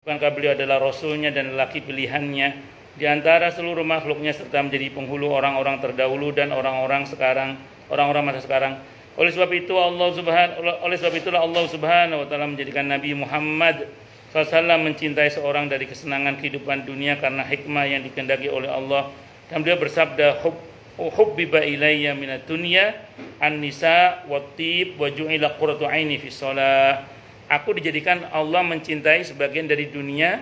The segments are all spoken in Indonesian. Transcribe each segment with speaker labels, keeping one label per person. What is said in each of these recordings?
Speaker 1: Bukankah beliau adalah rasulnya dan lelaki pilihannya di antara seluruh makhluknya, serta menjadi penghulu orang-orang terdahulu dan orang-orang masa sekarang. Oleh sebab itulah Allah Subhanahu wa taala menjadikan Nabi Muhammad SAW mencintai seorang dari kesenangan kehidupan dunia karena hikmah yang dikehendaki oleh Allah. Dan beliau bersabda, hubbiba ilayya minad dunya an-nisa wat-tib wa ju'ila qurratu aini fi shalah. Aku dijadikan Allah mencintai sebagian dari dunia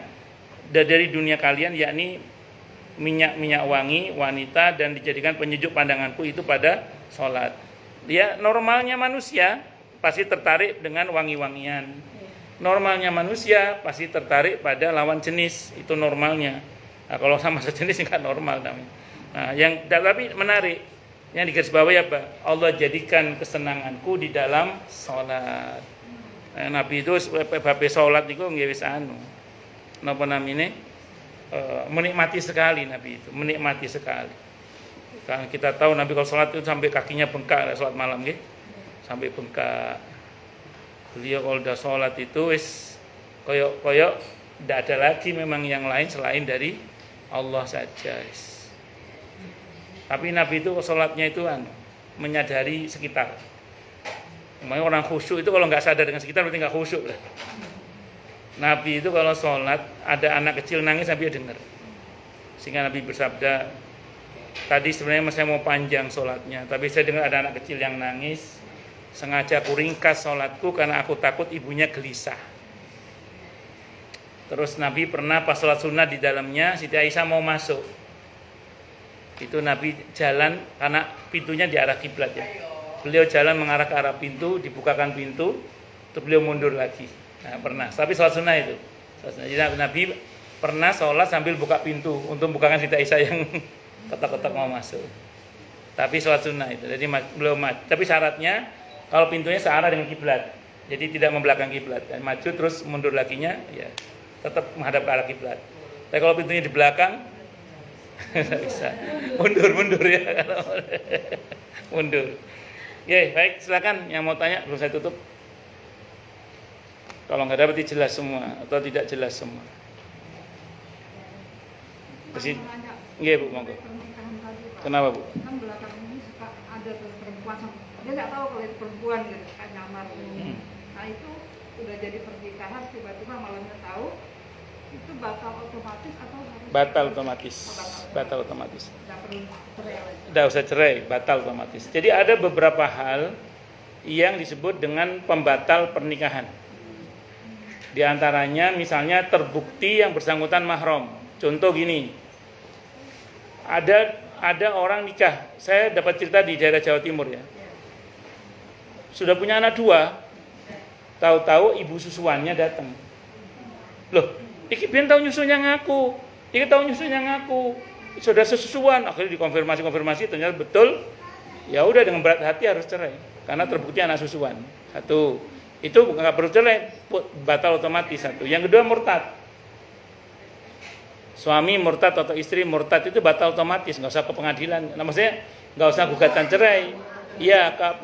Speaker 1: kalian, yakni minyak wangi, wanita, dan dijadikan penyejuk pandanganku itu pada sholat. Dia normalnya manusia pasti tertarik dengan wangi-wangian. Normalnya manusia pasti tertarik pada lawan jenis, itu normalnya. Nah, kalau sama sejenis nggak normal namanya. Nah, tapi menarik, yang digarisbawahi apa? Allah jadikan kesenanganku di dalam sholat. Nabi itu babe sholat itu nggih wis napa namine menikmati sekali. Nabi itu menikmati sekali. Karena kita tahu Nabi kalau sholat itu sampai kakinya bengkak, sholat malam nggih. Sampai bengkak. Beliau kalau udah sholat itu wis koyok tidak ada lagi memang yang lain selain dari Allah saja. Tapi Nabi itu sholatnya itu menyadari sekitar. Makanya orang khusyuk itu kalau nggak sadar dengan sekitar berarti nggak khusyuk lah. Nabi itu kalau sholat ada anak kecil nangis Nabi dengar. Sehingga Nabi bersabda, tadi sebenarnya saya mau panjang sholatnya, tapi saya dengar ada anak kecil yang nangis. Sengaja aku ringkas sholatku karena aku takut ibunya gelisah. Terus Nabi pernah pas sholat sunnah di dalamnya Siti Aisyah mau masuk. Itu Nabi jalan karena pintunya di arah kiblat ya. Beliau jalan mengarah ke arah pintu, dibukakan pintu, terus beliau mundur lagi. Nah, pernah. Tapi sholat sunnah itu. Jadi Nabi pernah sholat sambil buka pintu untuk bukakan Siti Aisyah yang ketok-ketok mau masuk. Tapi sholat sunnah itu. Jadi beliau tapi syaratnya kalau pintunya searah dengan kiblat. Jadi tidak membelakang kiblat. Dan maju terus mundur laginya, ya tetap menghadap ke arah kiblat. Tapi kalau pintunya di belakang, tidak bisa. Mundur ya. Mundur. Ya, baik, silakan yang mau tanya, belum saya tutup. Kalau nggak dapat jelas semua atau tidak jelas semua. Iya Bu, monggo. Kenapa Bu?
Speaker 2: Kan belakangan ini suka ada perempuan, dia nggak tahu kalau itu perempuan gitu, kan nyamar. Nah itu udah jadi pernikahan, tiba-tiba malamnya tahu, itu batal otomatis atau harus?
Speaker 1: Batal otomatis. Batal otomatis.
Speaker 2: Nggak perlu cerai lagi.
Speaker 1: Tidak usah cerai, batal otomatis. Jadi ada beberapa hal yang disebut dengan pembatal pernikahan. Di antaranya misalnya terbukti yang bersangkutan mahram. Contoh gini, ada orang nikah. Saya dapat cerita di daerah Jawa Timur ya. Sudah punya anak 2, tahu-tahu ibu susuannya datang. Loh, iki ben tahu nyusunya ngaku, iki tahu nyusunya ngaku. Sudah sesusuan, akhirnya dikonfirmasi ternyata betul. Ya udah, dengan berat hati harus cerai karena terbukti anak susuan. Satu, itu nggak perlu cerai, batal otomatis. Satu. Yang kedua, murtad. Suami murtad atau istri murtad itu batal otomatis, nggak usah ke pengadilan. Nah, maksudnya nggak usah gugatan cerai. Ya, ke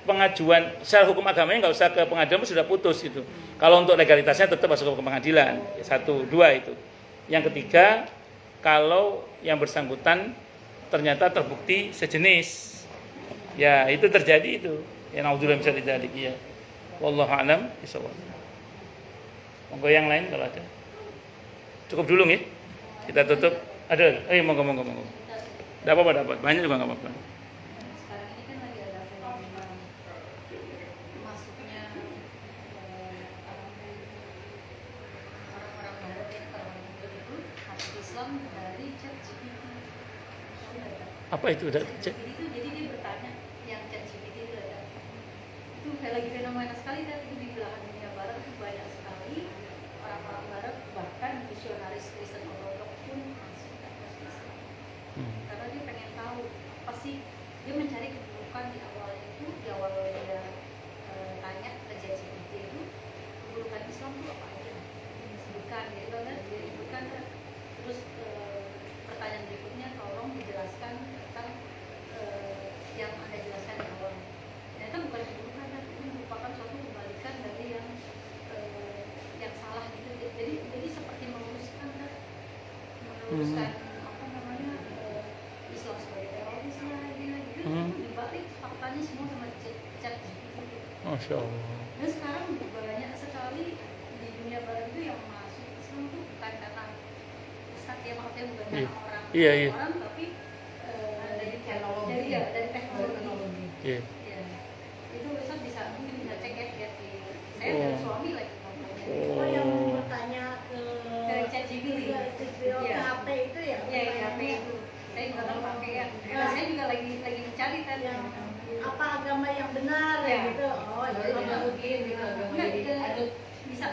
Speaker 1: pengajuan secara hukum agamanya nggak usah ke pengadilan, sudah putus itu. Kalau untuk legalitasnya tetap harus ke pengadilan. Satu, dua itu. Yang ketiga, kalau yang bersangkutan ternyata terbukti sejenis, ya itu terjadi itu. Ya naudzubillah bisa terjadi. Ya. Wallahu a'lam bishawab. Monggo yang lain kalau ada. Cukup dulu nih. Kita tutup. Ada. Monggo. Enggak apa-apa, dapat. Banyak juga enggak apa-apa.
Speaker 3: Sekarang ini kan lagi ada fenomena masuknya orang-orang barat yang terlanjur itu masuk Islam dari ChatGPT.
Speaker 1: Apa itu?
Speaker 3: ChatGPT itu jadi dia bertanya, yang ChatGPT itu ada. Itu lagi fenomena sekali, dan itu di belahan dunia barat itu banyak sekali orang-orang barat, bahkan misionaris Kristen ortodok pun masuk ke Islam. Karena dia pengen tahu apa sih, dia mencari keburukan di awal dia tanya ke ChatGPT itu, keburukan Islam itu apa aja disebutkan gitu kan, dia sebutkan. Terus pertanyaan berikutnya, tolong dijelaskan tentang yang Anda jelaskan di awal. Ternyata bukan keburukan, tapi ini merupakan suatu kebalikan dari yang meluruskan apa namanya Islam sebagai teroris lah gitu. Dibalik faktanya semua sama chat GPT.
Speaker 1: Masya Allah.
Speaker 3: Dan sekarang banyak sekali di dunia barat itu yang masuk Islam itu bukan karena Ustaz ya, maksudnya bukan karena orang,
Speaker 1: Iya.
Speaker 3: orang tapi dari teknologi.
Speaker 1: Iya.
Speaker 3: Ya. Itu Ustaz bisa mungkin bisa cek ya lihat di saya dan suami lagi nontonnya.
Speaker 4: Oh, yang bertanya ke
Speaker 3: ChatGPT.
Speaker 4: ke HP itu ya?
Speaker 3: Iya, di HP itu. Saya juga kan pakai ya. Karena saya juga lagi mencari kan.
Speaker 4: Yang apa agama yang benar
Speaker 3: Ya.
Speaker 4: gitu. Oh,
Speaker 3: Jadi
Speaker 4: jadi
Speaker 3: mungkin gitu agama jadi bisa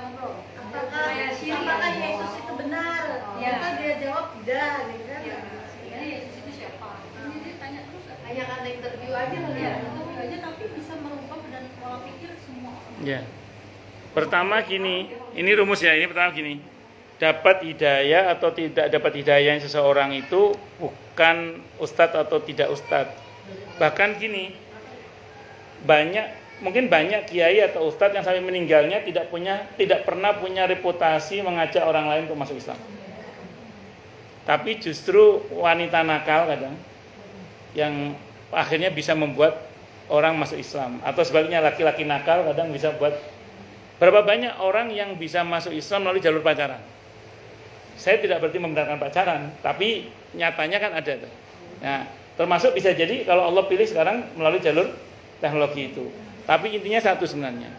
Speaker 3: ngobrol.
Speaker 4: apakah
Speaker 3: Kayak Siri,
Speaker 4: apakah
Speaker 3: ya.
Speaker 4: Yesus itu benar?
Speaker 3: Ya.
Speaker 4: Maka dia jawab tidak gitu kan.
Speaker 3: Ya, sebenarnya Yesus itu siapa? Ini dia tanya terus.
Speaker 4: Hanya karena interview aja kali
Speaker 3: Ya,
Speaker 4: ya.
Speaker 3: interview aja tapi bisa merubah dan pola pikir semua orang.
Speaker 1: Ya. Pertama gini, ini rumus ya, ini pertama gini. Dapat hidayah atau tidak dapat hidayah seseorang itu bukan ustadz atau tidak ustadz. Bahkan gini, mungkin banyak kiai atau ustadz yang sampai meninggalnya tidak pernah punya reputasi mengajak orang lain untuk masuk Islam. Tapi justru wanita nakal kadang yang akhirnya bisa membuat orang masuk Islam, atau sebaliknya laki-laki nakal kadang bisa buat. Berapa banyak orang yang bisa masuk Islam melalui jalur pacaran? Saya tidak berarti membenarkan pacaran, tapi nyatanya kan ada tuh. Nah, termasuk bisa jadi kalau Allah pilih sekarang melalui jalur teknologi itu. Tapi intinya satu sebenarnya.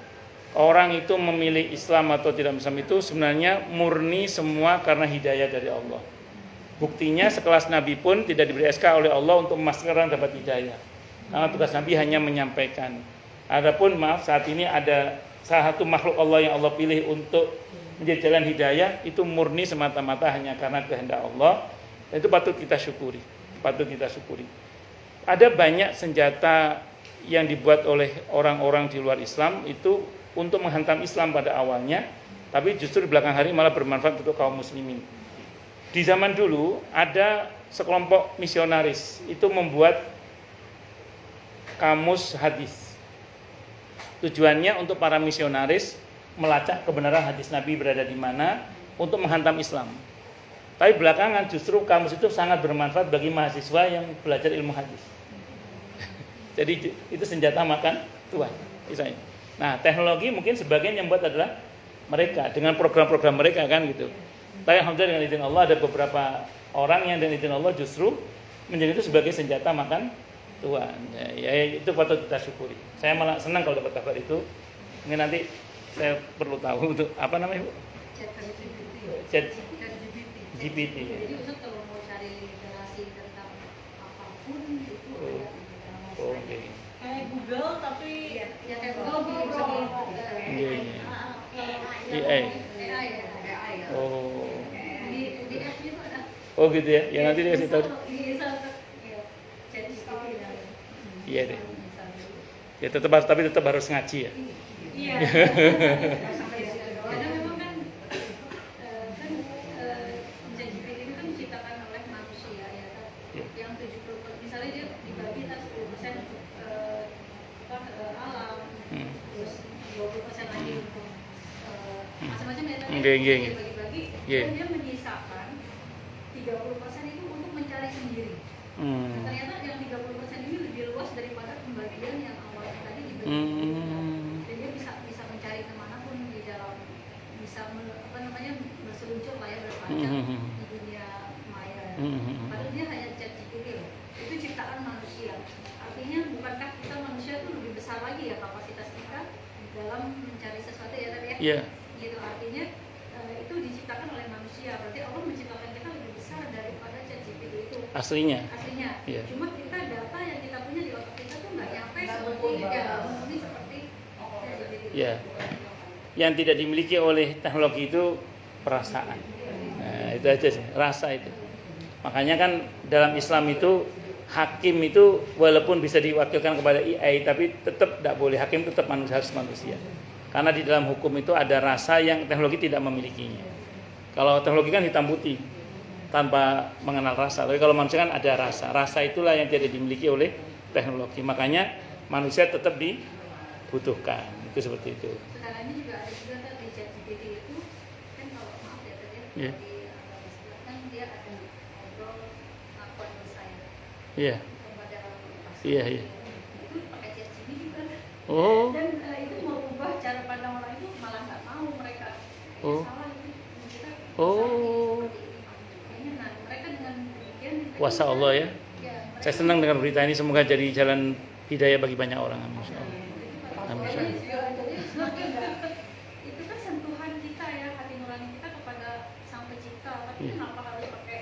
Speaker 1: Orang itu memilih Islam atau tidak Islam itu sebenarnya murni semua karena hidayah dari Allah. Buktinya sekelas Nabi pun tidak diberi SK oleh Allah untuk memastikan dapat hidayah. Karena tugas Nabi hanya menyampaikan. Adapun maaf saat ini ada salah satu makhluk Allah yang Allah pilih untuk menjadi jalan hidayah, itu murni semata-mata hanya karena kehendak Allah. Dan itu patut kita syukuri. Ada banyak senjata yang dibuat oleh orang-orang di luar Islam itu untuk menghantam Islam pada awalnya, tapi justru di belakang hari malah bermanfaat untuk kaum muslimin. Di zaman dulu ada sekelompok misionaris itu membuat kamus hadis. Tujuannya untuk para misionaris melacak kebenaran hadis Nabi berada di mana untuk menghantam Islam. Tapi belakangan justru kamus itu sangat bermanfaat bagi mahasiswa yang belajar ilmu hadis. Jadi itu senjata makan tuan misalnya. Nah, teknologi mungkin sebagian yang buat adalah mereka dengan program-program mereka kan gitu. Tapi alhamdulillah dengan izin Allah ada beberapa orang yang dengan izin Allah justru menjadi itu sebagai senjata makan tuan. Ya, itu patut kita syukuri. Saya malah senang kalau dapat kabar itu. Mungkin nanti saya perlu tahu untuk apa namanya Bu? Chat GPT.
Speaker 3: Jadi Ustaz kalau mau cari literasi tentang apapun itu ada
Speaker 1: Oke.
Speaker 4: Kayak Google tapi
Speaker 3: ya kayak Google bisa
Speaker 1: Iya.
Speaker 3: AI
Speaker 4: AI.
Speaker 3: ya.
Speaker 1: Oh.
Speaker 3: Di app-nya tuh ada.
Speaker 1: Oh gitu ya. Ya nanti dikasih tahu.
Speaker 3: Bisa ya. Chat GPT dan
Speaker 1: Iya deh. Ya tapi tetap harus ngaji ya.
Speaker 3: iya. Karena memang kan ChatGPT itu kan diciptakan oleh manusia ya kan. Yang 70% misalnya dia dibagi 10% untuk alam, terus 20% lagi untuk macam-macam ya tadi.
Speaker 1: Iya.
Speaker 3: Dibagi-bagi,
Speaker 1: Iya.
Speaker 3: dan dia menyisakan 30% itu untuk mencari sendiri. Ternyata yang 30% ini lebih luas daripada pembagian yang awalnya tadi dibagi. Dan dia bisa mencari kemanapun di dalam, bisa berseluncur lah ya, berpanjang di dunia maya. Padahal dia hanya ChatGPT loh. Itu ciptaan manusia. Artinya bukankah kita manusia itu lebih besar lagi ya kapasitas kita dalam mencari sesuatu ya tadi ya?
Speaker 1: Iya.
Speaker 3: Gitu artinya itu diciptakan oleh manusia. Berarti Allah menciptakan kita lebih besar daripada ChatGPT itu.
Speaker 1: Aslinya.
Speaker 3: Iya. Cuma kita data yang kita punya di otak kita tuh nggak nyampe seperti ChatGPT.
Speaker 1: Iya. Yang tidak dimiliki oleh teknologi itu perasaan. Nah, itu aja sih, rasa itu. Makanya kan dalam Islam itu hakim itu walaupun bisa diwakilkan kepada AI, tapi tetap tidak boleh, hakim tetap harus manusia. Karena di dalam hukum itu ada rasa yang teknologi tidak memilikinya. Kalau teknologi kan hitam putih tanpa mengenal rasa, tapi kalau manusia kan ada rasa. Rasa itulah yang tidak dimiliki oleh teknologi. Makanya manusia tetap dibutuhkan. Itu seperti itu.
Speaker 3: Sekarang ini juga ada juga kan di ChatGPT itu kan kalau maaf ya tadi
Speaker 1: Iya.
Speaker 3: di disebutkan dia ada ngobrol ngakuan saya
Speaker 1: Iya.
Speaker 3: kepada pas
Speaker 1: Iya.
Speaker 3: itu pakai chat GPT kan.
Speaker 1: Oh.
Speaker 3: Dan itu mau ubah cara pandang orang itu malah nggak mau mereka.
Speaker 1: Oh.
Speaker 3: Salah itu kita
Speaker 1: Oh.
Speaker 3: kayaknya nah mereka dengan demikian mereka
Speaker 1: Kuasa
Speaker 3: bisa-
Speaker 1: Allah ya.
Speaker 3: mereka
Speaker 1: Saya senang dengan berita ini, semoga jadi jalan hidayah bagi banyak orang. Amin. Insyaallah. Amin.
Speaker 3: Jadi itu kan sentuhan kita ya, hati nurani kita kepada Sang Pencipta. Tapi
Speaker 1: Iya.
Speaker 3: kenapa harus pakai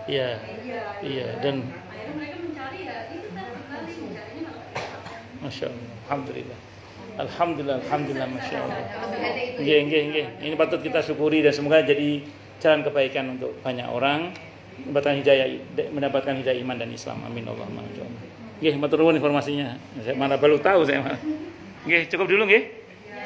Speaker 1: Iya.
Speaker 3: media?
Speaker 1: Iya, dan
Speaker 3: Akhirnya mereka mencari ya itu kan kembali mencarinya malah pakai Instagram.
Speaker 1: Masya Allah, Alhamdulillah. Alhamdulillah, Masya Allah.
Speaker 4: Lebih
Speaker 1: Nggih. Ini patut kita syukuri dan semoga jadi jalan kebaikan untuk banyak orang mendapatkan hidayah iman dan Islam. Amin Allahumma amin. Nggih, matur nuwun informasinya. Saya mana baru tahu saya. Nggih, cukup dulu nggih.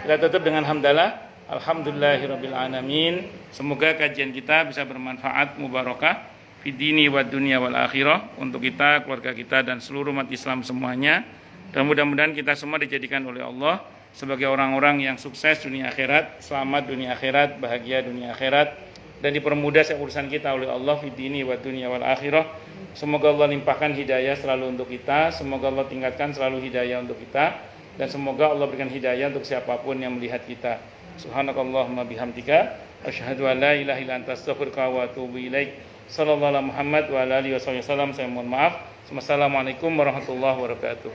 Speaker 1: Kita tutup dengan hamdalah. Alhamdulillahirabbil alamin. Semoga kajian kita bisa bermanfaat mubarakah fid dini wad dunya wal akhirah untuk kita, keluarga kita dan seluruh umat Islam semuanya. Dan mudah-mudahan kita semua dijadikan oleh Allah sebagai orang-orang yang sukses dunia akhirat, selamat dunia akhirat, bahagia dunia akhirat, dan dipermudah urusan kita oleh Allah fid dini wad dunya wal akhirah. Semoga Allah limpahkan hidayah selalu untuk kita, semoga Allah tingkatkan selalu hidayah untuk kita, dan semoga Allah berikan hidayah untuk siapapun yang melihat kita. Subhanakallahumma bihamdika asyhadu an la ilaha illa anta astaghfiruka wa atubu ilaik. Sallallahu alaihi Muhammad wa ala alihi wasallam. Saya mohon maaf. Wassalamualaikum warahmatullahi wabarakatuh.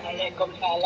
Speaker 5: Waalaikumsalam.